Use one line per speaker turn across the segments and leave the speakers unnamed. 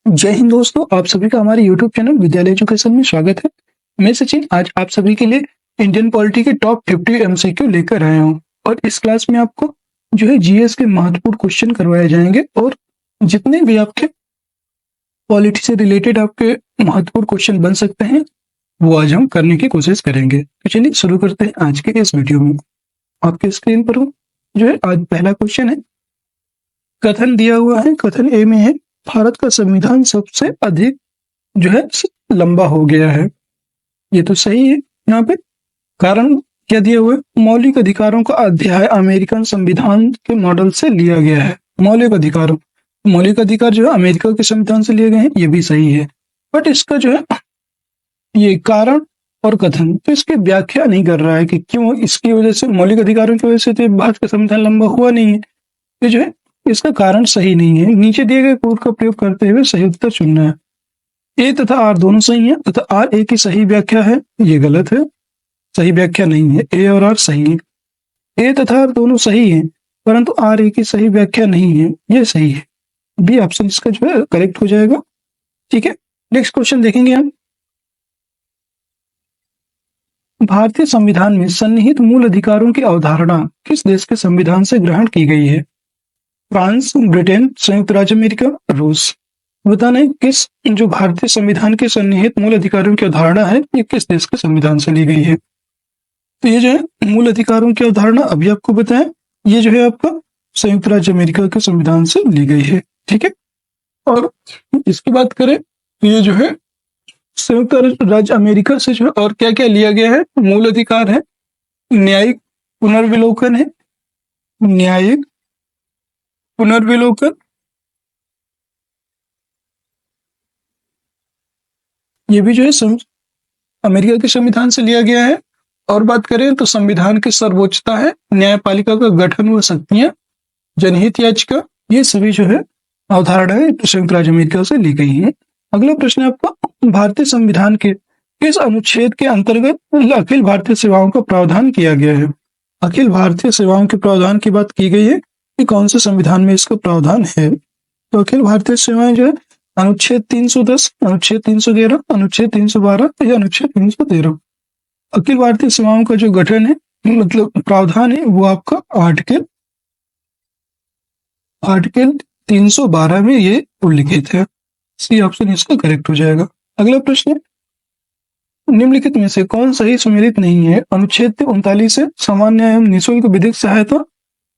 जय हिंद दोस्तों, आप सभी का हमारे YouTube चैनल विद्यालय एजुकेशन में स्वागत है। मैं सचिन आज आप सभी के लिए इंडियन पॉलिटी के टॉप 50 एमसीक्यू लेकर आया हूं और इस क्लास में आपको जो है जीएस के महत्वपूर्ण क्वेश्चन करवाए जाएंगे और जितने भी आपके पॉलिटी से रिलेटेड आपके महत्वपूर्ण क्वेश्चन बन सकते हैं वो आज हम करने की कोशिश करेंगे। तो चलिए शुरू करते हैं आज के इस वीडियो में। आपके स्क्रीन पर जो है आज पहला क्वेश्चन है, कथन दिया हुआ है, कथन ए में है भारत का संविधान सबसे अधिक जो है लंबा हो गया है। ये तो सही है। यहाँ पे कारण क्या दिया हुआ है, मौलिक अधिकारों का अध्याय अमेरिकन संविधान के मॉडल से लिया गया है। मौलिक अधिकार जो है अमेरिका के संविधान से लिए गए हैं, ये भी सही है। बट इसका जो है ये कारण और कथन तो इसकी व्याख्या नहीं कर रहा है कि क्यों इसकी वजह से, मौलिक अधिकारों की वजह से तो भारत का संविधान लंबा हुआ नहीं है। ये जो है इसका कारण सही नहीं है। नीचे दिए गए कोड का प्रयोग करते हुए सही उत्तर चुनना है। ए तथा आर दोनों सही है तथा आर ए की सही व्याख्या है, ये गलत है, सही व्याख्या नहीं है। ए और आर सही है। ए तथा आर दोनों सही है परंतु आर ए की सही व्याख्या नहीं है, ये सही है। बी ऑप्शन इसका जो है करेक्ट हो जाएगा। ठीक है, नेक्स्ट क्वेश्चन देखेंगे हम। भारतीय संविधान में सन्निहित मूल अधिकारों की अवधारणा किस देश के संविधान से ग्रहण की गई है? फ्रांस, ब्रिटेन, संयुक्त राज्य अमेरिका, रूस। बताना है किस जो भारतीय संविधान के सन्निहित मूल अधिकारों की अवधारणा है ये किस देश के संविधान से ली गई है। तो ये जो है मूल अधिकारों की अवधारणा अभी आपको बताएं, ये जो है आपका संयुक्त राज्य अमेरिका के संविधान से ली गई है। ठीक है, और इसकी बात करें तो ये जो है संयुक्त राज्य अमेरिका से जो है और क्या क्या लिया गया है, मूल अधिकार है, न्यायिक पुनर्विलोकन है, न्यायिक पुनर्विलोकन, ये भी जो है अमेरिका के संविधान से लिया गया है। और बात करें तो संविधान की सर्वोच्चता है, न्यायपालिका का गठन व शक्तियां, जनहित याचिका, ये सभी जो है अवधारणाएं संयुक्त राज्य अमेरिका से ली गई है। अगला प्रश्न है आपका, भारतीय संविधान के किस अनुच्छेद के अंतर्गत अखिल भारतीय सेवाओं का प्रावधान किया गया है? अखिल भारतीय सेवाओं के प्रावधान की बात की गई है कि कौन से संविधान में इसका प्रावधान है? तो अखिल भारतीय सेवाएं जो है अनुच्छेद 310, अनुच्छेद 311, अनुच्छेद 312 या अनुच्छेद 313। अखिल भारतीय सेवाओं का जो गठन है मतलब प्रावधान है वो आपका आर्टिकल 312 में ये उल्लिखित है। सी ऑप्शन इसका करेक्ट हो जाएगा। अगला प्रश्न, निम्नलिखित में से कौन सही सम्मिलित नहीं है? अनुच्छेद 39 है सामान्य न्याय एवं निःशुल्क विधिक सहायता,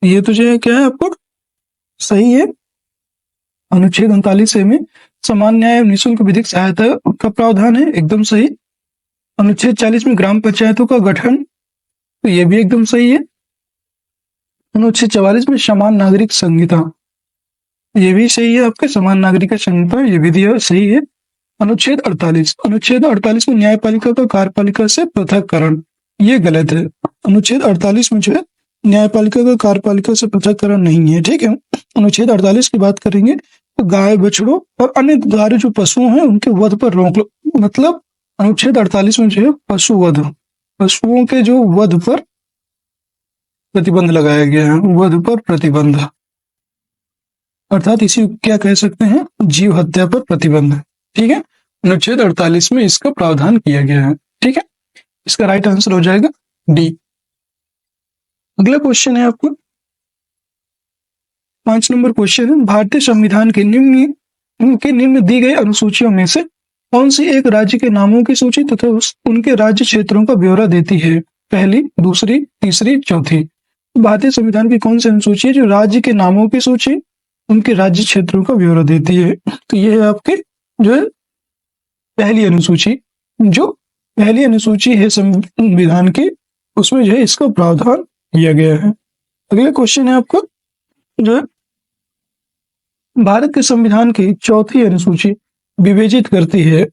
ये तो जो है क्या है आपको सही है। अनुच्छेद 39 में सामान्य न्याय एवं निःशुल्क विधिक सहायता का प्रावधान है, एकदम सही। अनुच्छेद 40 में ग्राम पंचायतों का गठन, तो ये भी एकदम सही है। अनुच्छेद 44 में समान नागरिक संहिता, ये भी सही है आपके, समान नागरिक संहिता ये भी दिया सही है। अनुच्छेद 48 में न्यायपालिका का कार्यपालिका से पृथककरण, ये गलत है। अनुच्छेद 48 में जो है न्यायपालिका का कार्यपालिका से पृथककरण नहीं है। ठीक है, अनुच्छेद 48 की बात करेंगे तो गाय, बछड़ों और अन्य दुधारू जो पशु हैं उनके वध पर रोक, मतलब अनुच्छेद 48 में जो है पशुओं के जो वध पर प्रतिबंध लगाया गया है, वध पर प्रतिबंध, अर्थात इसी क्या कह सकते हैं, जीव हत्या पर प्रतिबंध। ठीक है, अनुच्छेद 48 में इसका प्रावधान किया गया है। ठीक है, इसका राइट आंसर हो जाएगा डी। अगला क्वेश्चन है आपको 5 नंबर क्वेश्चन है, भारतीय संविधान के निम्न दी गई अनुसूचियों में से कौन सी एक राज्य के नामों की सूची तथा उनके राज्य क्षेत्रों का ब्यौरा देती है? पहली, दूसरी, तीसरी, चौथी। भारतीय संविधान की कौन सी अनुसूची है जो राज्य के नामों की सूची, उनके राज्य क्षेत्रों का ब्यौरा देती है? तो ये है आपके जो है पहली अनुसूची। जो पहली अनुसूची है संविधान की उसमें जो है इसका प्रावधान किया गया है। अगला क्वेश्चन है आपको जो है भारत के संविधान की चौथी अनुसूची विवेचित करती है,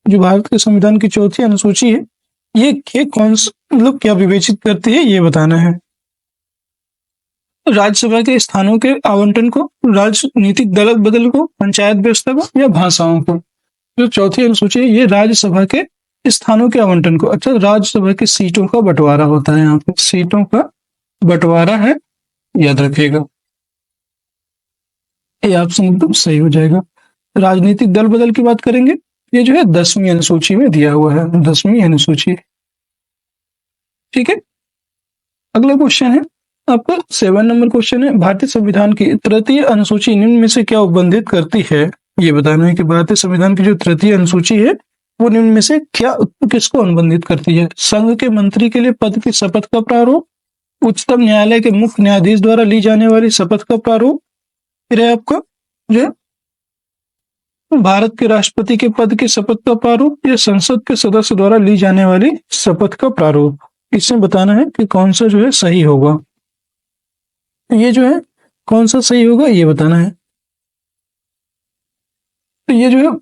जो भारत के संविधान की चौथी अनुसूची है ये कौन मतलब क्या विवेचित करती है ये बताना है। राज्यसभा के स्थानों के आवंटन को, राजनीतिक दल बदल को, पंचायत व्यवस्था को या भाषाओं को। जो चौथी अनुसूची है ये राज्यसभा के स्थानों के आवंटन को, अच्छा राज्यसभा की सीटों का बंटवारा होता है, यहाँ पे सीटों का बंटवारा है, याद रखिएगा। ये ऑप्शन एकदम सही हो जाएगा। राजनीतिक दल बदल की बात करेंगे, ये जो है 10वीं अनुसूची में दिया हुआ है, 10वीं अनुसूची। ठीक है, अगला क्वेश्चन है आपका 7 नंबर क्वेश्चन है, भारतीय संविधान की तृतीय अनुसूची निम्न में से क्या उपबंधित करती है? ये बताना है कि भारतीय संविधान की जो तृतीय अनुसूची है वो निम्न में से क्या किसको अनुबंधित करती है? संघ के मंत्री के लिए पद की शपथ का प्रारूप, उच्चतम न्यायालय के मुख्य न्यायाधीश द्वारा ली जाने वाली शपथ का प्रारूप, फिर है आपका जो है भारत के राष्ट्रपति के पद की शपथ का प्रारूप, या संसद के सदस्य द्वारा ली जाने वाली शपथ का प्रारूप। इसमें बताना है कि कौन सा जो है सही होगा। ये जो है कौन सा सही होगा ये बताना है। तो ये जो है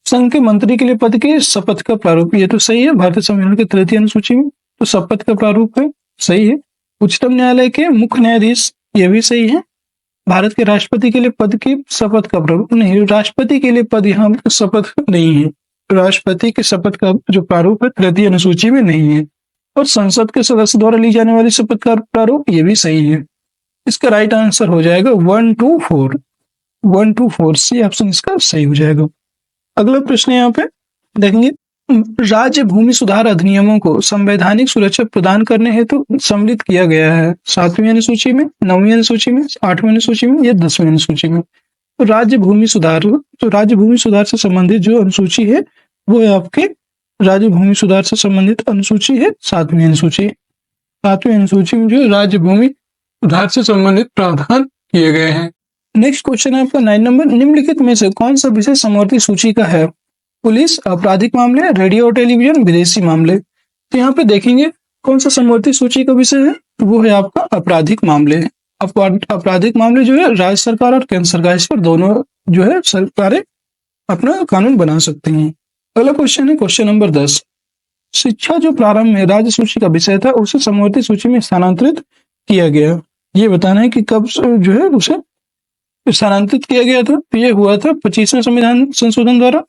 संघ के मंत्री के लिए पद के शपथ का प्रारूप, ये तो सही है, भारतीय संविधान की तृतीय अनुसूची में तो शपथ का प्रारूप है, सही है। उच्चतम न्यायालय के मुख्य न्यायाधीश, ये भी सही है। भारत के राष्ट्रपति के लिए पद की शपथ का प्रारूप नहीं, राष्ट्रपति के लिए पद यहाँ शपथ नहीं है, राष्ट्रपति के शपथ का जो प्रारूप है तृतीय अनुसूची में नहीं है। और संसद के सदस्य द्वारा ली जाने वाली शपथ का प्रारूप, ये भी सही है। इसका राइट आंसर हो जाएगा 1 2 4, 1 2 4 सी ऑप्शन इसका सही हो जाएगा। अगला प्रश्न यहाँ पे देखेंगे, राज्य भूमि सुधार अधिनियमों को संवैधानिक सुरक्षा प्रदान करने हेतु सम्मिलित किया गया है 7वीं अनुसूची में, 9वीं अनुसूची में, 8वीं अनुसूची में या 10वीं अनुसूची में? तो राज्य भूमि सुधार से संबंधित जो अनुसूची है वो है आपके राज्य भूमि सुधार से संबंधित अनुसूची है 7वीं अनुसूची। 7वीं अनुसूची में जो राज्य भूमि सुधार से संबंधित प्रावधान किए गए हैं। नेक्स्ट क्वेश्चन है आपका 9 नंबर, निम्नलिखित में से कौन सा विषय समवर्ती सूची का है? पुलिस, आपराधिक मामले, रेडियो और टेलीविजन, विदेशी मामले। तो यहाँ पे देखेंगे कौन सा समवर्ती सूची का विषय है, वो है आपका आपराधिक मामले। आपराधिक मामले जो है राज्य सरकार और केंद्र सरकार, इस पर दोनों जो है सरकारें अपना कानून बना सकती हैं। अगला क्वेश्चन है क्वेश्चन नंबर 10, शिक्षा जो प्रारंभ में राज्य सूची का विषय था उसे समवर्ती सूची में स्थानांतरित किया गया। ये बताना है कि कब जो है उसे स्थानांतरित किया गया था। तो ये हुआ था 25वें संविधान संशोधन द्वारा,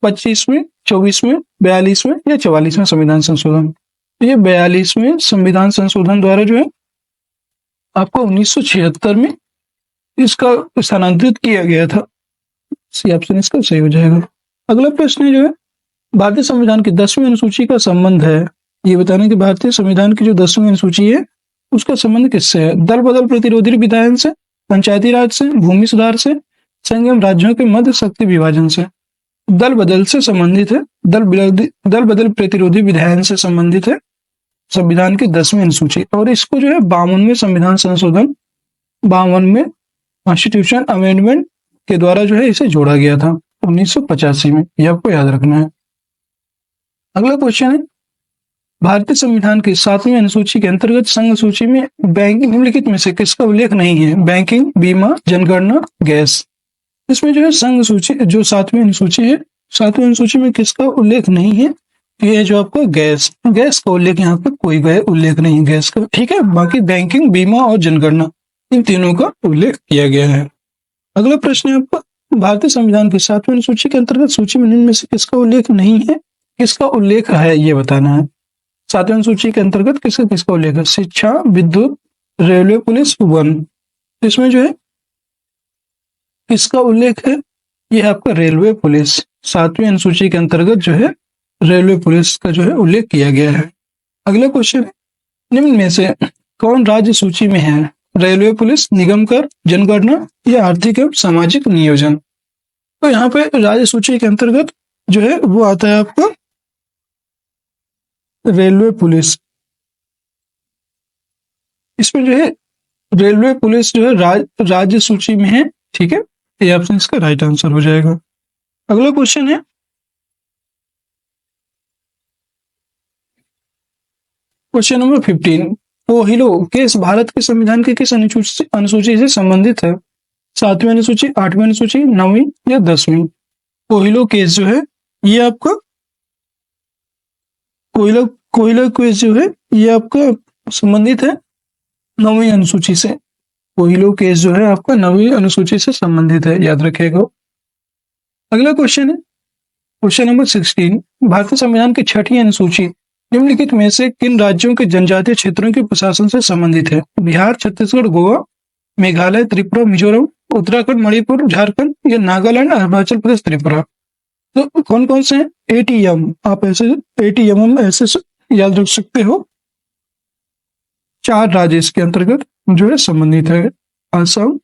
25वें, 24वें, 42वें या 44वें संविधान संशोधन। तो ये 42वें संविधान संशोधन द्वारा जो है आपको 1976 में इसका स्थानांतरित किया गया था। सी ऑप्शन इसका सही हो जाएगा। अगला प्रश्न जो है भारतीय संविधान की 10वीं अनुसूची का संबंध है। ये बताना कि भारतीय संविधान की जो 10वीं अनुसूची है उसका संबंध किससे है? दल बदल प्रतिरोधी विधायन से, पंचायती राज से, भूमि सुधार से, संघ एवं राज्यों के मध्य शक्ति विभाजन से। दल बदल से संबंधित है, दल बदल प्रतिरोधी विधायन से संबंधित है संविधान की 10वीं अनुसूची। और इसको जो है 52वें संविधान संशोधन, 52वें कॉन्स्टिट्यूशन अमेंडमेंट के द्वारा जो है इसे जोड़ा गया था 1985 में। ये आपको याद रखना है। अगला क्वेश्चन है भारतीय संविधान की 7वीं अनुसूची के अंतर्गत संघ सूची में बैंकिंग निम्नलिखित में से किसका उल्लेख नहीं है? बैंकिंग, बीमा, जनगणना, गैस। इसमें जो है संघ सूची जो 7वीं अनुसूची है, 7वीं अनुसूची में किसका उल्लेख नहीं है? ये जो आपको गैस का उल्लेख यहाँ पे कोई उल्लेख नहीं है गैस का, ठीक है। बाकी बैंकिंग, बीमा और जनगणना इन तीनों का उल्लेख किया गया है। अगला प्रश्न है आपका भारतीय संविधान की 7वीं अनुसूची के अंतर्गत सूची में निम्न में से किसका उल्लेख नहीं है, किसका उल्लेख है, ये बताना है। 7वीं अनुसूची के अंतर्गत किसका उल्लेख है? शिक्षा, विद्युत, रेलवे, पुलिस, वन। इसमें जो है किसका उल्लेख है? ये है आपका रेलवे पुलिस। 7वीं अनुसूची के अंतर्गत जो है रेलवे पुलिस का जो है उल्लेख किया गया है। अगला क्वेश्चन है निम्न में से कौन राज्य सूची में है? रेलवे पुलिस, निगम कर, जनगणना या आर्थिक एवं सामाजिक नियोजन। तो यहाँ पे राज्य सूची के अंतर्गत जो है वो आता है आपका रेलवे पुलिस। इसमें जो है रेलवे पुलिस जो है राज्य सूची में है, ठीक है। ये ऑप्शन इसका राइट आंसर हो जाएगा। अगला क्वेश्चन है क्वेश्चन नंबर 15, पोहिलो केस भारत के संविधान के किस अनुसूची से संबंधित है? 7वीं अनुसूची, 8वीं अनुसूची, 9वीं या 10वीं? पोहिलो केस जो है ये आपका कोयला केस जो है ये आपका संबंधित है 9वीं अनुसूची से। कोयलो केस जो है आपका 9वीं अनुसूची से संबंधित है, याद रखिएगा। अगला क्वेश्चन है क्वेश्चन नंबर 16, भारतीय संविधान की 6वीं अनुसूची निम्नलिखित में से किन राज्यों के जनजातीय क्षेत्रों के प्रशासन से संबंधित है? बिहार, छत्तीसगढ़, गोवा, मेघालय, त्रिपुरा, मिजोरम, उत्तराखंड, मणिपुर, झारखंड, या नागालैंड, अरुणाचल प्रदेश, त्रिपुरा। तो कौन कौन से हैं? एटीएम, आप ऐसे एटीएम ऐसे याद रख सकते हो। 4 राज्य इसके अंतर्गत जो है संबंधित है, असम,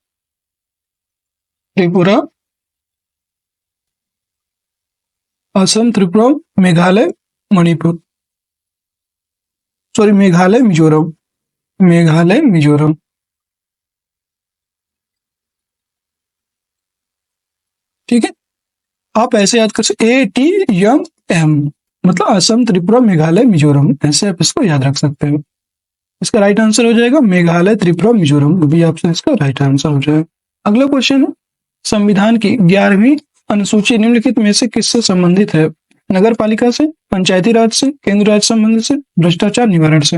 त्रिपुरा, मेघालय, मणिपुर, सॉरी मेघालय, मिजोरम। ठीक है, आप ऐसे याद कर सकते, ATM, मतलब असम, त्रिपुरा, मेघालय, मिजोरम, ऐसे आप इसको याद रख सकते हो। इसका राइट आंसर हो जाएगा मेघालय, त्रिपुरा, मिजोरम, भी आपसे इसका राइट आंसर हो जाएगा। अगला क्वेश्चन है, संविधान की 11वीं अनुसूची निम्नलिखित में से किससे संबंधित है? नगर पालिका से, पंचायती राज से, केंद्र राज्य संबंध से, भ्रष्टाचार निवारण से।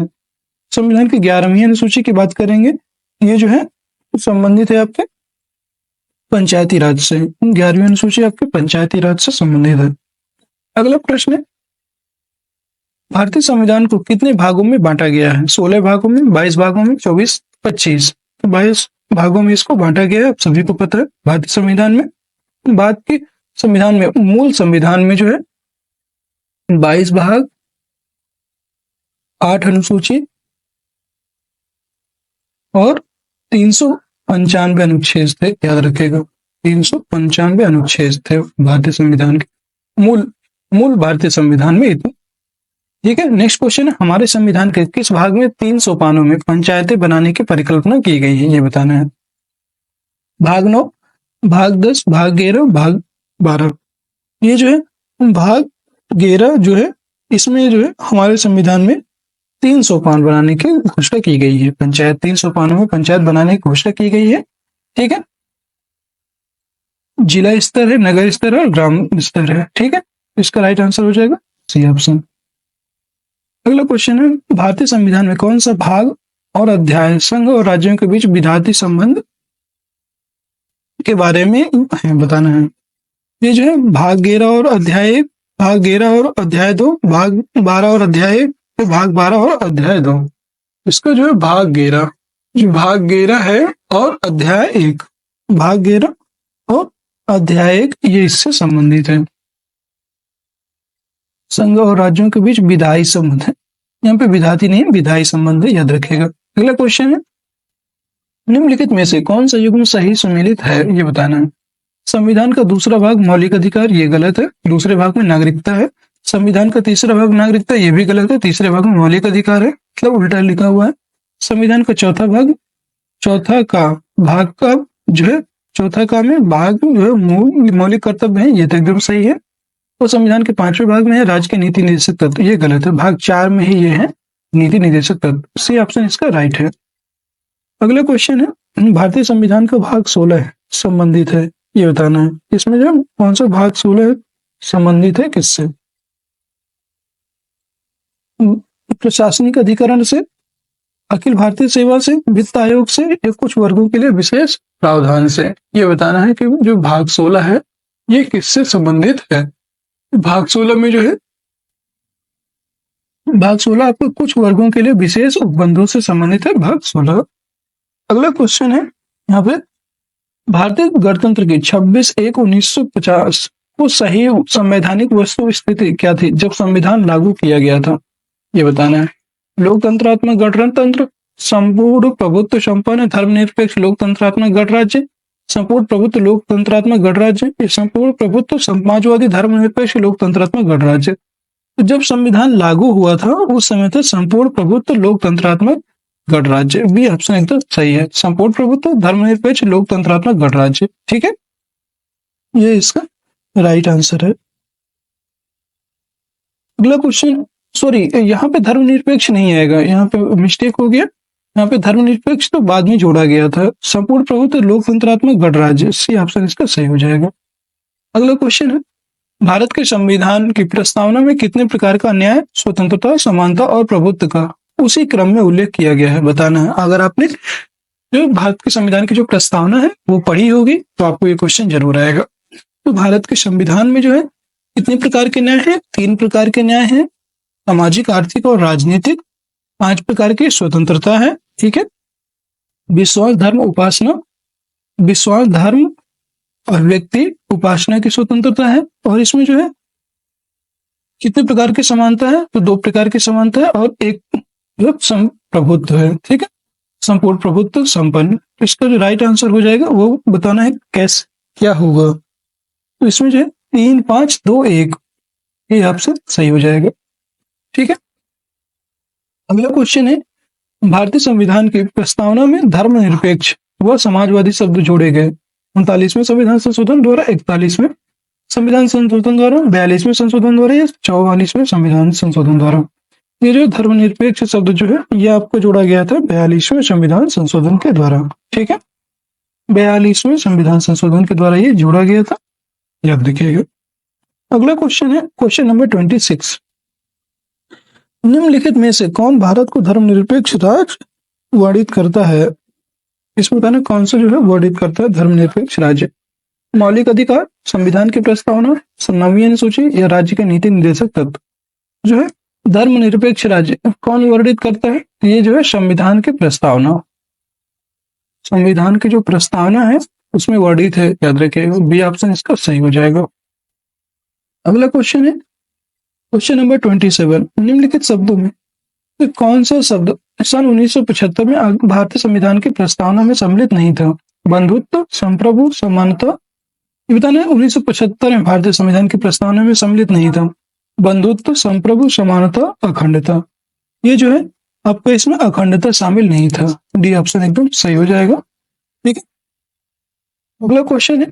संविधान की 11वीं अनुसूची की बात करेंगे, ये जो है संबंधित है आपके पंचायती राज से। 11वीं अनुसूची आपके पंचायती राज से संबंधित है। अगला प्रश्न है, भारतीय संविधान को कितने भागों में बांटा गया है? 16 भागों में, 22 भागों में, 24, 25। तो 22 भागों में इसको बांटा गया है, आप सभी को पता है। भारतीय संविधान में, बाद के संविधान में, मूल संविधान में जो है 22 भाग, 8 अनुसूची और 395 अनुच्छेद थे, याद रखेगा। 395 अनुच्छेद थे भारतीय संविधान के, मूल भारतीय संविधान में इतने। ठीक है, नेक्स्ट क्वेश्चन है, हमारे संविधान के किस भाग में 3 सोपानों में पंचायतें बनाने की परिकल्पना की गई है? ये बताना है। भाग 9, भाग 10, भाग 11, भाग 12। ये जो है भाग 11 जो है, इसमें जो है हमारे संविधान में 3 सोपान बनाने की घोषणा की गई है। पंचायत 3 सोपानों में पंचायत बनाने की घोषणा की गई है। ठीक है, जिला स्तर है, नगर स्तर है और ग्राम स्तर है। ठीक है, इसका राइट आंसर हो जाएगा सी ऑप्शन। अगला क्वेश्चन है, भारतीय संविधान में कौन सा भाग और अध्याय संघ और राज्यों के बीच विधायी संबंध के बारे में है, बताना है। ये जो है भाग 11 और अध्याय 2, भाग 12 और अध्याय 1, भाग 12 और अध्याय 2। इसका जो है भाग 11 है और अध्याय 1, भाग 11 और अध्याय 1, ये इससे संबंधित है। संघ और राज्यों के बीच विधायी संबंध है, यहाँ पे विधाती नहीं, विधायी संबंध है, याद रखिएगा। अगला क्वेश्चन है, निम्नलिखित में से कौन सा युग्म सही सम्मिलित है? ये बताना है। संविधान का दूसरा भाग मौलिक अधिकार, ये गलत है। दूसरे भाग में नागरिकता है। संविधान का तीसरा भाग नागरिकता, ये भी गलत है। तीसरे भाग में मौलिक अधिकार है, मतलब उल्टा लिखा हुआ है। संविधान का चौथा भाग का जो है, चौथा का में भाग जो है मौलिक कर्तव्य है, ये तो एकदम सही है। और संविधान के 5वें भाग में है राज्य के नीति निर्देशक तत्व, ये गलत है। भाग 4 में ही ये है नीति निर्देशक तत्व, सी ऑप्शन इसका राइट है। अगला क्वेश्चन है, भारतीय संविधान का भाग 16 संबंधित है, ये बताना है। इसमें जो कौन सा भाग 16 संबंधित है किससे? प्रशासनिक अधिकरण से, अखिल भारतीय सेवा से, वित्त आयोग से, या कुछ वर्गों के लिए विशेष प्रावधान से। ये बताना है कि जो भाग 16 है ये किससे संबंधित है। भाग 16 में जो है, भाग 16 आपको कुछ वर्गों के लिए विशेष उपबंधों से संबंधित है, भाग 16। अगला क्वेश्चन है यहाँ पे, भारतीय गणतंत्र की 26/1/1950 को सही संवैधानिक वस्तु स्थिति क्या थी जब संविधान लागू किया गया था? ये बताना है। लोकतंत्रात्मक गणतंत्र, संपूर्ण प्रभुत्व संपन्न धर्मनिरपेक्ष लोकतंत्रात्मक गणराज्य, संपूर्ण प्रभुत्व लोकतंत्रात्मक गणराज्य, संपूर्ण प्रभुत्व समाजवादी धर्मनिरपेक्ष लोकतंत्रात्मक गणराज्य। तो जब संविधान लागू हुआ था उस समय था संपूर्ण प्रभुत्व लोकतंत्रात्मक गणराज्य, बी ऑप्शन एकदम सही है। संपूर्ण प्रभुत्व धर्मनिरपेक्ष लोकतंत्रात्मक गणराज्य। ठीक है, ये इसका राइट आंसर है। अगला क्वेश्चन, सॉरी यहाँ पे धर्मनिरपेक्ष नहीं आएगा, यहाँ पे मिस्टेक हो गया। यहाँ पे धर्मनिरपेक्ष तो बाद में जोड़ा गया था। संपूर्ण प्रभुत्व लोकतंत्रात्मक गणराज्य, सी ऑप्शन इसका सही हो जाएगा। अगला क्वेश्चन है, भारत के संविधान की प्रस्तावना में कितने प्रकार का न्याय, स्वतंत्रता, समानता और प्रभुत्व का उसी क्रम में उल्लेख किया गया है? बताना है। अगर आपने जो भारत के संविधान की जो प्रस्तावना है वो पढ़ी होगी तो आपको ये क्वेश्चन जरूर आएगा। तो भारत के संविधान में जो है कितने प्रकार के न्याय है? 3 प्रकार के न्याय है, सामाजिक, आर्थिक और राजनीतिक। 5 प्रकार की स्वतंत्रता है। ठीक है, विश्वास, धर्म, उपासना, विश्वास, धर्म और व्यक्ति उपासना की स्वतंत्रता है। और इसमें जो है कितने प्रकार की समानता है, तो 2 प्रकार की समानता है और एक जो संप्रभुत्व है। ठीक है, संपूर्ण प्रभुत्व संपन्न। तो इसका जो राइट आंसर हो जाएगा वो बताना है कैसे क्या होगा। तो इसमें जो है 3, 5, 2, 1 ये आपसे सही हो जाएगा। ठीक है, अगला क्वेश्चन है, भारतीय संविधान की प्रस्तावना में धर्मनिरपेक्ष व समाजवादी शब्द जोड़े गए 39वें संविधान संशोधन द्वारा, 41वें संविधान संशोधन द्वारा, 42वें संशोधन द्वारा या 44वें संविधान संशोधन द्वारा। ये जो धर्मनिरपेक्ष शब्द जो है ये आपको जोड़ा गया था 42वें संविधान संशोधन के द्वारा। ठीक है, 42वें संविधान संशोधन के द्वारा ये जोड़ा गया था, याद रखिएगा। अगला क्वेश्चन है क्वेश्चन नंबर 26। निम्नलिखित में से कौन भारत को धर्मनिरपेक्ष राज्य वर्णित करता है? इसमें बताना कौन सा जो है वर्णित करता है धर्मनिरपेक्ष राज्य। मौलिक अधिकार, संविधान की प्रस्तावना, 9वीं अनुसूची या राज्य के नीति निर्देशक तत्व। जो है धर्मनिरपेक्ष राज्य कौन वर्णित करता है? ये जो है संविधान की प्रस्तावना, संविधान की जो प्रस्तावना है उसमें वर्णित है, याद रखिएगा। बी ऑप्शन इसका सही हो जाएगा। अगला क्वेश्चन है क्वेश्चन नंबर 27। निम्नलिखित शब्दों में तो कौन सा शब्द सन 1975 में भारतीय संविधान की प्रस्तावना में सम्मिलित नहीं था? बंधुत्व, संप्रभु, समानता। ये बताना है 1975 में भारतीय संविधान की प्रस्तावना में सम्मिलित नहीं था। बंधुत्व, संप्रभु, समानता, अखंडता। ये जो है आपका इसमें अखंडता शामिल नहीं था। डी ऑप्शन एकदम सही हो जाएगा। ठीक है, अगला क्वेश्चन है,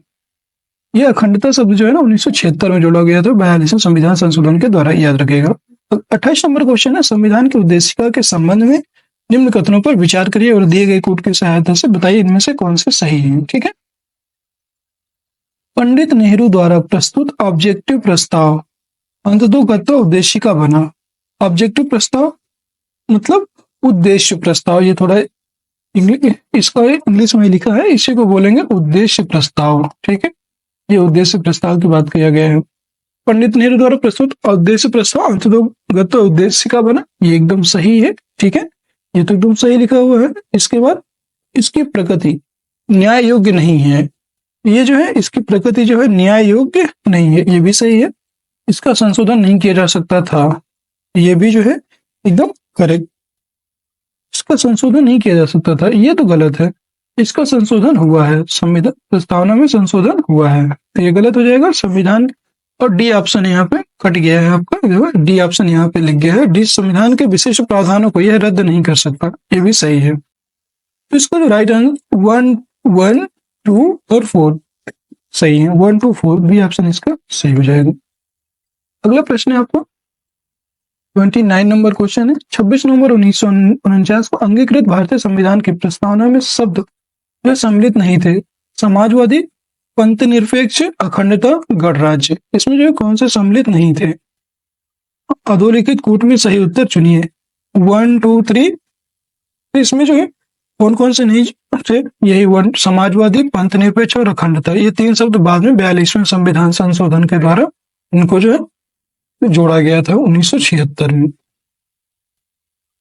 ये अखंडता शब्द जो है ना 1976 में जोड़ा गया था 42वें संविधान संशोधन के द्वारा, याद रखिएगा। 28 नंबर क्वेश्चन है, संविधान की उद्देशिका के संबंध में निम्न कथनों पर विचार करिए और दिए गए कोड की सहायता से बताइए इनमें से कौन से सही है। ठीक है, पंडित नेहरू द्वारा प्रस्तुत ऑब्जेक्टिव प्रस्ताव अंततोगत्वा उद्देशिका बना। ऑब्जेक्टिव प्रस्ताव मतलब उद्देश्य प्रस्ताव। ये थोड़ा इसका इंग्लिश में लिखा है, इसी को बोलेंगे उद्देश्य प्रस्ताव। ठीक है, ये उद्देश्य प्रस्ताव की बात किया गया है। पंडित नेहरू द्वारा प्रस्तुत उद्देश्य प्रस्ताव अंततोगत्वा उद्देशिका बना, ये एकदम सही है। ठीक है, ये तो एकदम सही लिखा हुआ है। इसके बाद इसकी प्रकृति न्याय योग्य नहीं है। ये जो है इसकी प्रकृति जो है न्याय योग्य नहीं है, ये भी सही है। इसका संशोधन नहीं किया जा सकता था, ये भी जो है एकदम करेक्ट। इसका संशोधन नहीं किया जा सकता था, ये तो गलत है। इसका संशोधन हुआ है, संविधान प्रस्तावना में संशोधन हुआ है, तो ये गलत हो जाएगा। संविधान और डी ऑप्शन यहाँ पे कट गया है आपका, डी ऑप्शन यहाँ पे लिख गया है। डी संविधान के विशेष प्रावधानों को यह रद्द नहीं कर सकता, ये भी सही है। तो इसका जो राइट आंसर 1, 1, 2 और 4 सही है। 1, 2, 4 बी ऑप्शन इसका सही हो जाएगा। अगला प्रश्न है आपको 29 नंबर क्वेश्चन है, 26 नवंबर 1949 को अंगीकृत भारतीय संविधान की प्रस्तावना में शब्द जो सम्मिलित नहीं थे। समाजवादी, पंथ निरपेक्ष, अखंडता, गणराज्य। इसमें जो है कौन से सम्मिलित नहीं थे? अधोलिखित कूट में सही उत्तर चुनिए। 1, 2, 3। इसमें जो है कौन कौन से नहीं थे? यही 1 समाजवादी, पंथ निरपेक्ष और अखंडता। ये 3 शब्द बाद में 42वें संविधान संशोधन के द्वारा इनको जो है जोड़ा गया था 1976 में।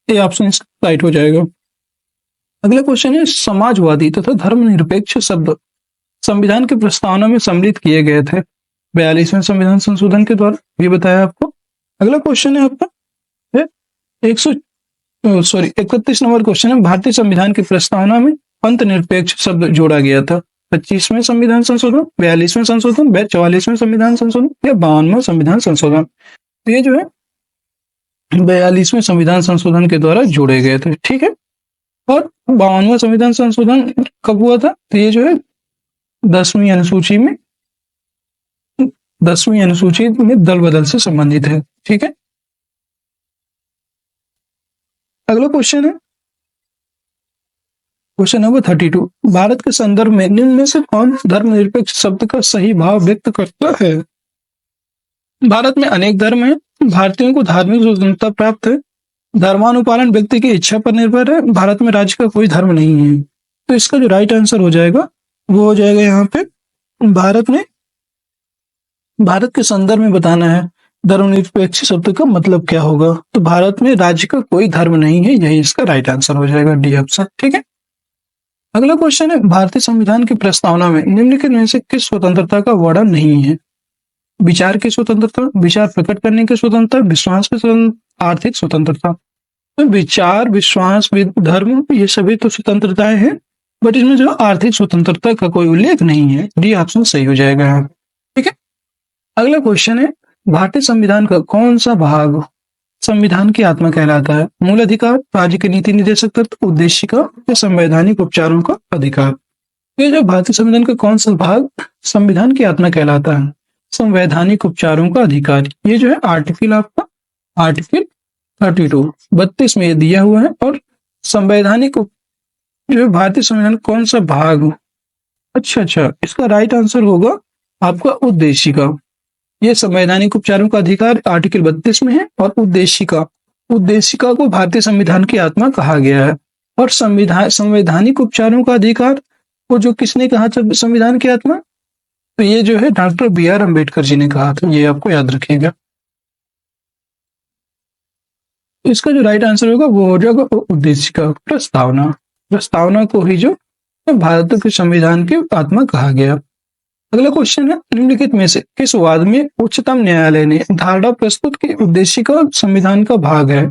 ये ऑप्शन राइट हो जाएगा। अगला क्वेश्चन है, समाजवादी तथा धर्मनिरपेक्ष शब्द संविधान की प्रस्तावना में सम्मिलित किए गए थे 42वें संविधान संशोधन के द्वारा, ये बताया आपको। अगला क्वेश्चन है आपका 31 नंबर क्वेश्चन है, भारतीय संविधान की प्रस्तावना में पंथ निरपेक्ष शब्द जोड़ा गया था 25वें संविधान संशोधन, 42वें संशोधन, 44वें संविधान संशोधन या 52वां संविधान संशोधन। तो ये जो है 42वें संविधान संशोधन के द्वारा जोड़े गए थे। ठीक है, और 52वां संविधान संशोधन कब हुआ था? तो ये जो है 10वीं अनुसूची में दल बदल से संबंधित है। ठीक है, अगला क्वेश्चन है क्वेश्चन नंबर 32। भारत के संदर्भ में निम्न में से कौन धर्मनिरपेक्ष शब्द का सही भाव व्यक्त करता है? भारत में अनेक धर्म हैं, भारतीयों को धार्मिक स्वतंत्रता प्राप्त है, धर्मानुपालन व्यक्ति की इच्छा पर निर्भर है, भारत में राज्य का कोई धर्म नहीं है। तो इसका जो राइट आंसर हो जाएगा वो हो जाएगा यहाँ पे भारत के संदर्भ में बताना है धर्मनिरपेक्ष शब्द का मतलब क्या होगा। तो भारत में राज्य का कोई धर्म नहीं है, यही इसका राइट आंसर हो जाएगा, डी ऑप्शन। ठीक है, अगला क्वेश्चन है, भारतीय संविधान की प्रस्तावना में निम्नलिखित में से किस स्वतंत्रता का वर्णन नहीं है? विचार की स्वतंत्रता, विचार प्रकट करने की स्वतंत्रता, विश्वास की स्वतंत्रता, आर्थिक स्वतंत्रता। तो विचार, विश्वास, धर्म, ये सभी तो स्वतंत्रताएं हैं, बट इसमें जो आर्थिक स्वतंत्रता का कोई उल्लेख नहीं है। डी ऑप्शन सही हो जाएगा यहाँ। ठीक है। अगला क्वेश्चन है, भारतीय संविधान का कौन सा भाग संविधान की आत्मा कहलाता है? मूल अधिकार, राज्य के नीति निर्देशक तत्व, उद्देशिका या संवैधानिक उपचारों का अधिकार। ये जो भारतीय संविधान का कौन सा भाग संविधान की आत्मा कहलाता है? संवैधानिक उपचारों का अधिकार। ये जो है आर्टिकल आपका आर्टिकल 32 में ये दिया हुआ है। और संवैधानिक जो है भारतीय संविधान कौन सा भाग? अच्छा, इसका राइट आंसर होगा आपका उद्देशिका। ये संवैधानिक उपचारों का अधिकार आर्टिकल 32 में है। और उद्देशिका को भारतीय संविधान की आत्मा कहा गया है। और संवैधानिक उपचारों का अधिकार को जो किसने कहा था संविधान की आत्मा? तो ये जो है डॉक्टर बी.आर. अम्बेडकर जी ने कहा था। ये आपको याद रखिएगा। इसका जो राइट आंसर होगा वो हो जाएगा उद्देशिका। प्रस्तावना को ही जो भारत के संविधान की आत्मा कहा गया। अगला क्वेश्चन है, निम्नलिखित में से किस वाद में उच्चतम न्यायालय ने धारणा प्रस्तुत की उद्देशिका संविधान का भाग है?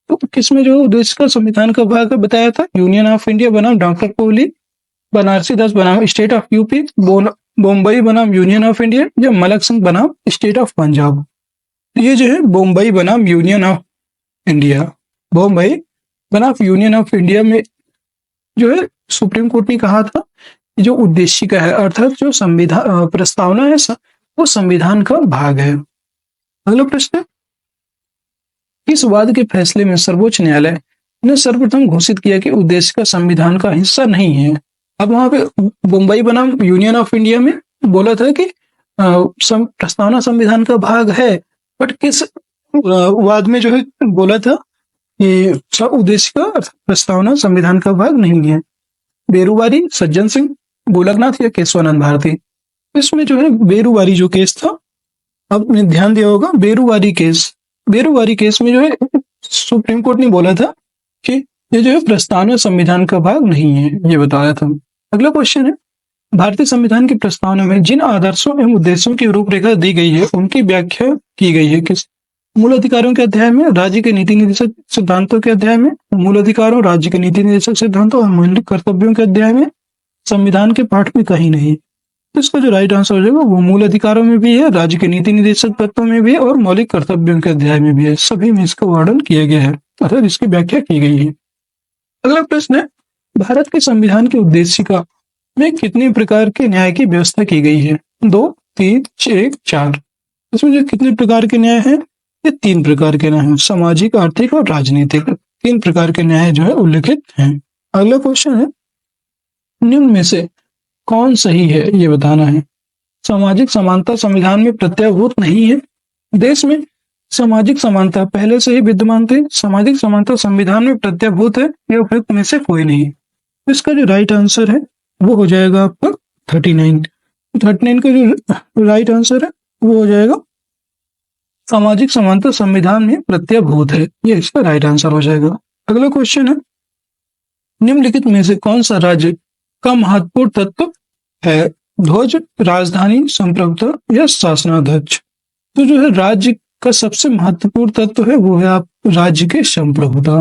तो किसमें जो उद्देशिका संविधान का भाग है बताया था? यूनियन ऑफ इंडिया बनाम डॉक्टर कोहली, बनारसी दास बनाम स्टेट ऑफ यूपी, बम्बई बनाम यूनियन ऑफ इंडिया, या मलक सिंह बनाम स्टेट ऑफ पंजाब। ये जो है बम्बई बनाम यूनियन ऑफ इंडिया, बम्बई बनाम यूनियन ऑफ इंडिया में जो है सुप्रीम कोर्ट ने कहा था जो उद्देशिका है अर्थात जो संविधान प्रस्तावना है वो संविधान का भाग है। अगला प्रश्न, किस वाद के फैसले में सर्वोच्च न्यायालय ने सर्वप्रथम घोषित किया कि उद्देशिका संविधान का हिस्सा नहीं है? अब वहां पे बम्बई बनाम यूनियन ऑफ इंडिया में बोला था कि प्रस्तावना संविधान का भाग है, बट किस वाद में जो है बोला था कि उद्देशिका प्रस्तावना संविधान का भाग नहीं है? बेरुवारी, सज्जन सिंह, गोलकनाथ या केशवानंद भारती। इसमें जो है बेरुवारी जो केस था, आपने ध्यान दिया होगा बेरुवारी केस में जो है सुप्रीम कोर्ट ने बोला था कि ये जो है प्रस्तावना संविधान का भाग नहीं है, ये बताया था। अगला क्वेश्चन है, भारतीय संविधान की प्रस्तावना में जिन आदर्शों एवं उद्देश्यों की रूपरेखा दी गई है उनकी व्याख्या की गई है किस? मूल अधिकारों के अध्याय में, राज्य के नीति निर्देशक सिद्धांतों के अध्याय में, मूल अधिकारों, राज्य के नीति निर्देशक सिद्धांतों और मौलिक कर्तव्यों के अध्याय में, संविधान के पाठ में कहीं नहीं। तो इसका जो राइट आंसर हो जाएगा वो मूल अधिकारों में भी है, राज्य के नीति निर्देशक तत्वों में भी है और मौलिक कर्तव्यों के अध्याय में भी है। सभी में इसका वर्णन किया गया है अर्थात इसकी व्याख्या की गई है। अगला प्रश्न है, भारत के संविधान की उद्देशिका में कितने प्रकार के न्याय की व्यवस्था की गई है? 2, 3, 1, 4। इसमें जो कितने प्रकार के न्याय है? ये 3 प्रकार के न्याय हैं, सामाजिक, आर्थिक और राजनीतिक। 3 प्रकार के न्याय जो है उल्लिखित हैं। अगला क्वेश्चन है, निम्न में से कौन सही है ये बताना है। सामाजिक समानता संविधान में प्रत्याभूत नहीं है। देश में सामाजिक समानता पहले से ही विद्यमान थी। सामाजिक समानता संविधान में प्रत्याभूत है, यह उपयुक्त में से कोई नहीं। इसका जो राइट आंसर है वो हो जाएगा आपका 39 का जो राइट आंसर है वो हो जाएगा सामाजिक समानता संविधान में प्रत्याभूत है, ये इसका राइट आंसर हो जाएगा। अगला क्वेश्चन है, निम्नलिखित में से कौन सा राज्य का महत्वपूर्ण तत्व है? ध्वज, राजधानी, संप्रभुता या शासनाध्यक्ष। तो जो है राज्य का सबसे महत्वपूर्ण तत्व है वो है आप राज्य के संप्रभुता।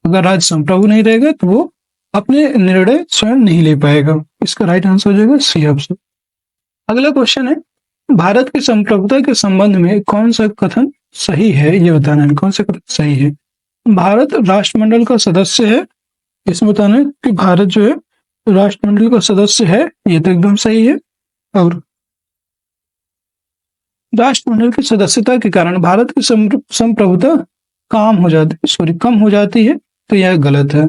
अगर राज्य संप्रभु नहीं रहेगा तो वो अपने निर्णय स्वयं नहीं ले पाएगा। इसका राइट आंसर हो जाएगा सी ऑप्शन। अगला क्वेश्चन है, भारत की संप्रभुता के संबंध में कौन सा कथन सही है ये बताना है। कौन सा कथन सही है? भारत राष्ट्रमंडल का सदस्य है, इसमें बताना है कि भारत जो है राष्ट्रमंडल का सदस्य है, ये तो एकदम सही है। और राष्ट्रमंडल की सदस्यता के कारण भारत की संप्रभुता कम हो जाती है, तो यह गलत है।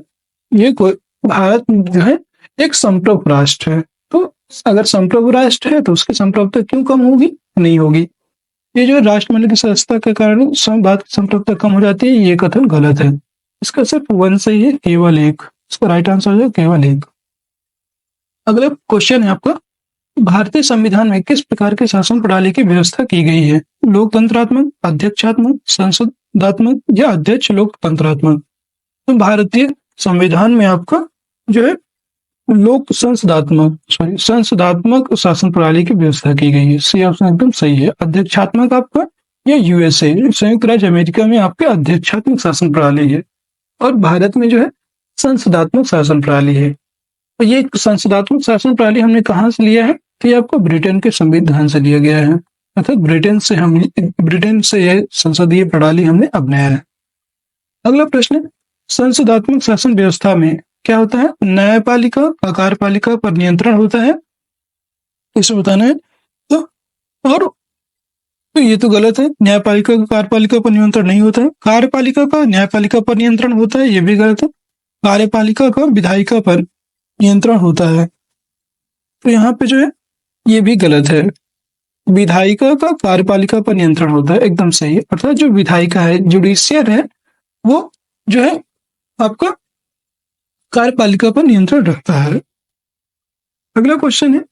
ये कोई भारत जो है एक संप्रभु राष्ट्र है, तो अगर संप्रभु राष्ट्र है तो उसकी संप्रभुता क्यों कम होगी? नहीं होगी। ये जो राष्ट्रमंडल की सदस्यता के कारण भारत की संप्रभुता कम हो जाती है, ये कथन गलत है। इसका सिर्फ 1 सही है, केवल 1। इसका राइट आंसर है केवल 1। अगला क्वेश्चन है आपका, भारतीय संविधान में किस प्रकार के शासन प्रणाली की व्यवस्था की गई है? लोकतंत्रात्मक, अध्यक्षात्मक, संसदात्मक या अध्यक्ष लोकतंत्रात्मक। तो भारतीय संविधान में आपका जो है संसदात्मक शासन प्रणाली की व्यवस्था की गई है। सी ऑप्शन एकदम सही है। अध्यक्षात्मक आपका ये यूएसए संयुक्त राज्य अमेरिका में आपके अध्यक्षात्मक शासन प्रणाली है, और भारत में जो है संसदात्मक शासन प्रणाली है। तो ये संसदात्मक शासन प्रणाली हमने कहाँ से लिया है? तो ये आपको ब्रिटेन के संविधान से लिया गया है, अर्थात ब्रिटेन से यह संसदीय प्रणाली हमने अपनाया है। अगला प्रश्न है, संसदात्मक शासन व्यवस्था में क्या होता है? न्यायपालिका और कार्यपालिका पर नियंत्रण होता है, इसे बताना है। तो ये तो गलत है। न्यायपालिका का कार्यपालिका पर नियंत्रण नहीं होता है। कार्यपालिका का न्यायपालिका पर नियंत्रण होता है, ये भी गलत है। कार्यपालिका का विधायिका पर नियंत्रण होता है, तो यहाँ पे जो है ये भी गलत है। विधायिका का कार्यपालिका पर नियंत्रण होता है, एकदम सही है। अर्थात जो विधायिका है, जुडिशियल है, वो जो है आपका कार्यपालिका पर नियंत्रण रखता है। अगला क्वेश्चन है,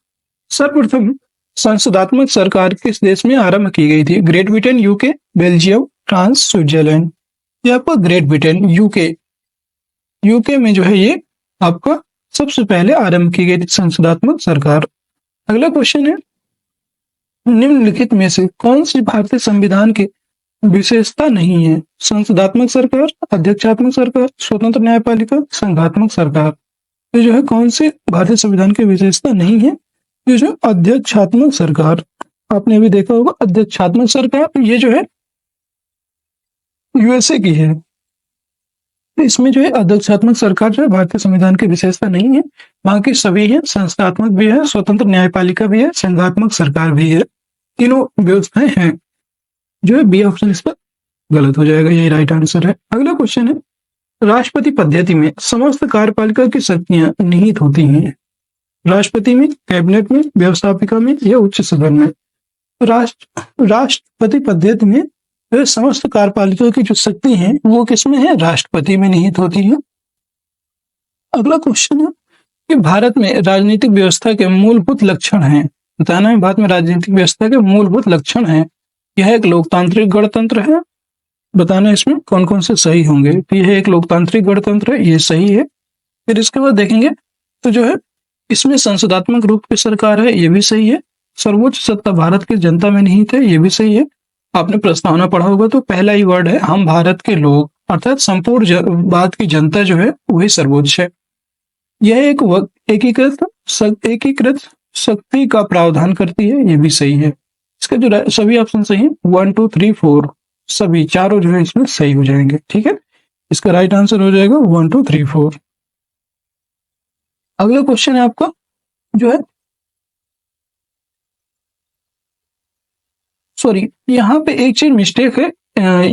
सर्वप्रथम संसदात्मक सरकार किस देश में आरंभ की गई थी? Great Britain, UK, Belgium, France, Switzerland. ये आपका ग्रेट ब्रिटेन यूके में जो है ये आपका सबसे पहले आरंभ की गई थी संसदात्मक सरकार। अगला क्वेश्चन है, निम्नलिखित में से कौन सी भारतीय संविधान की विशेषता नहीं है? संसदात्मक सरकार, अध्यक्षात्मक सरकार, स्वतंत्र न्यायपालिका, संघात्मक सरकार। ये जो है कौन सी भारतीय संविधान की विशेषता नहीं है? ये जो अध्यक्षात्मक सरकार, आपने भी देखा होगा अध्यक्षात्मक सरकार, ये जो है यूएसए की है। इसमें जो है अध्यक्षात्मक सरकार जो है भारतीय संविधान की विशेषता नहीं है, बाकी सभी है। संस्थात्मक भी है, स्वतंत्र न्यायपालिका भी है, संघात्मक सरकार भी है, तीनों व्यवस्थाएं हैं। जो है बी ऑप्शन इस पर गलत हो जाएगा, यही राइट आंसर है। अगला क्वेश्चन है, राष्ट्रपति पद्धति में समस्त कार्यपालिका की शक्तियां निहित होती हैं। राष्ट्रपति में, कैबिनेट में, व्यवस्थापिका में या उच्च सदन में। राष्ट्रपति पद्धति में समस्त कार्यपालिका की जो शक्ति है वो किसमें है? राष्ट्रपति में निहित होती है। अगला क्वेश्चन है कि भारत में राजनीतिक व्यवस्था के मूलभूत लक्षण हैं। बताना है भारत में राजनीतिक व्यवस्था के मूलभूत लक्षण हैं। यह एक लोकतांत्रिक गणतंत्र है। बताना इसमें कौन कौन से सही होंगे। तो यह एक लोकतांत्रिक गणतंत्र है, ये सही है। फिर इसके बाद देखेंगे तो जो है इसमें संसदात्मक रूप की सरकार है, ये भी सही है। सर्वोच्च सत्ता भारत की जनता में निहित है, ये भी सही है। आपने प्रस्तावना पढ़ा होगा तो पहला ही वर्ड है हम भारत के लोग, अर्थात संपूर्ण भारत की जनता जो है वही सर्वोच्च है। यह एक एकीकृत शक्ति का प्रावधान करती है, ये भी सही है। इसका जो सभी ऑप्शन सही है, 1 2 3 4 सभी चारों जो है इसमें सही हो जाएंगे। ठीक है, इसका राइट आंसर हो जाएगा 1 2 3 4। अगला क्वेश्चन है आपका जो है, सॉरी यहाँ पे एक चीज मिस्टेक है,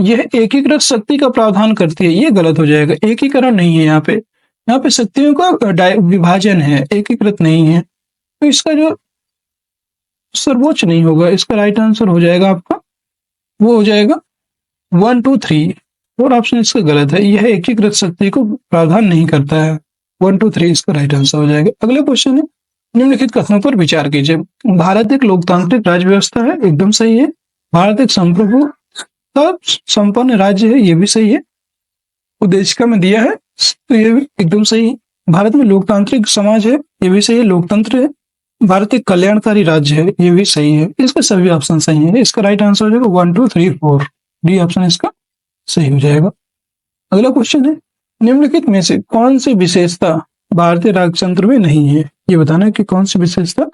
यह एकीकृत शक्ति का प्रावधान करती है, ये गलत हो जाएगा। एकीकरण नहीं है यहाँ पे शक्तियों का विभाजन है, एकीकृत नहीं है। तो इसका जो सर्वोच्च नहीं होगा, इसका राइट आंसर हो जाएगा आपका, वो हो जाएगा 1 2 3। और ऑप्शन इसका गलत है, यह एकीकृत शक्ति को प्रावधान नहीं करता है। 1 2 3 इसका राइट आंसर हो जाएगा। अगला क्वेश्चन है, निम्नलिखित कथनों पर विचार कीजिए। भारत एक लोकतांत्रिक राज्य व्यवस्था है, एकदम सही है। भारत एक संप्रभुता संपन्न राज्य है, ये भी सही है। उद्देशिका में दिया है तो ये भी एकदम सही है। भारत में लोकतांत्रिक समाज है, ये भी सही है। लोकतंत्र है। भारत एक कल्याणकारी राज्य है, ये भी सही है। इसके सभी ऑप्शन सही है। इसका राइट आंसर हो जाएगा 1 2 3 4, डी ऑप्शन इसका सही हो जाएगा। अगला क्वेश्चन है, निम्नलिखित में से कौन सी विशेषता भारतीय राजतंत्र में नहीं है? ये बताना है कि कौन सी विशेषता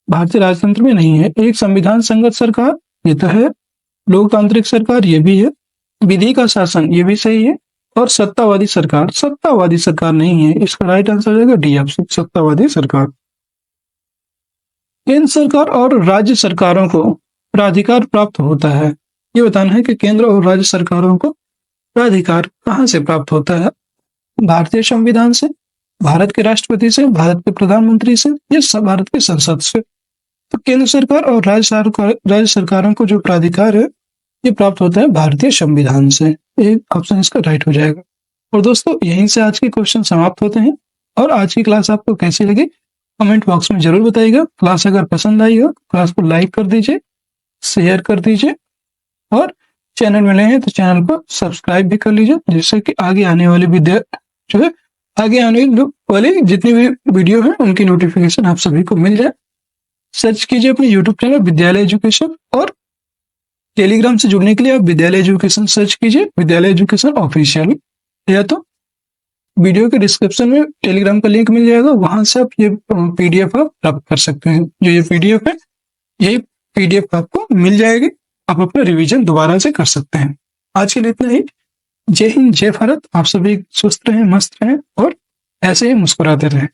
भारतीय राजतंत्र में नहीं है। एक संविधान संगत सरकार, ये तो है। लोकतांत्रिक सरकार, ये भी है। विधि का शासन, ये भी सही है। और सत्तावादी सरकार नहीं है। इसका राइट आंसर हो जाएगा डी ऑप्शन, सत्तावादी सरकार। केंद्र सरकार और राज्य सरकारों को प्राधिकार प्राप्त होता है। ये बताना है कि केंद्र और राज्य सरकारों को प्राधिकार कहाँ से प्राप्त होता है? भारतीय संविधान से, भारत के राष्ट्रपति से, भारत के प्रधानमंत्री से या भारत की संसद से। तो केंद्र सरकार और राज्य सरकारों को जो प्राधिकार है ये प्राप्त होता है भारतीय संविधान से। एक ऑप्शन इसका राइट हो जाएगा। और दोस्तों यहीं से आज के क्वेश्चन समाप्त होते हैं। और आज की क्लास आपको कैसी लगी कमेंट बॉक्स में जरूर बताइएगा। क्लास अगर पसंद आई हो क्लास को लाइक कर दीजिए, शेयर कर दीजिए, और चैनल में नए हैं तो चैनल को सब्सक्राइब भी कर लीजिए, जिससे कि आगे आने वाली वीडियो जो है आगे आने वाले जितनी भी वीडियो है उनकी नोटिफिकेशन आप सभी को मिल जाए। सर्च कीजिए अपने यूट्यूब चैनल विद्यालय एजुकेशन, और टेलीग्राम से जुड़ने के लिए आप विद्यालय एजुकेशन सर्च कीजिए, विद्यालय एजुकेशन ऑफिशियल, या तो वीडियो के डिस्क्रिप्शन में टेलीग्राम का लिंक मिल जाएगा, वहां से आप ये पीडीएफ आप प्राप्त कर सकते हैं। जो ये पीडीएफ है, यही पीडीएफ आपको मिल जाएगी, आप अपना रिवीजन दोबारा से कर सकते हैं। आज के लिए इतना ही। जय हिंद, जय भारत। आप सभी स्वस्थ रहें, मस्त रहें और ऐसे ही मुस्कुराते रहें।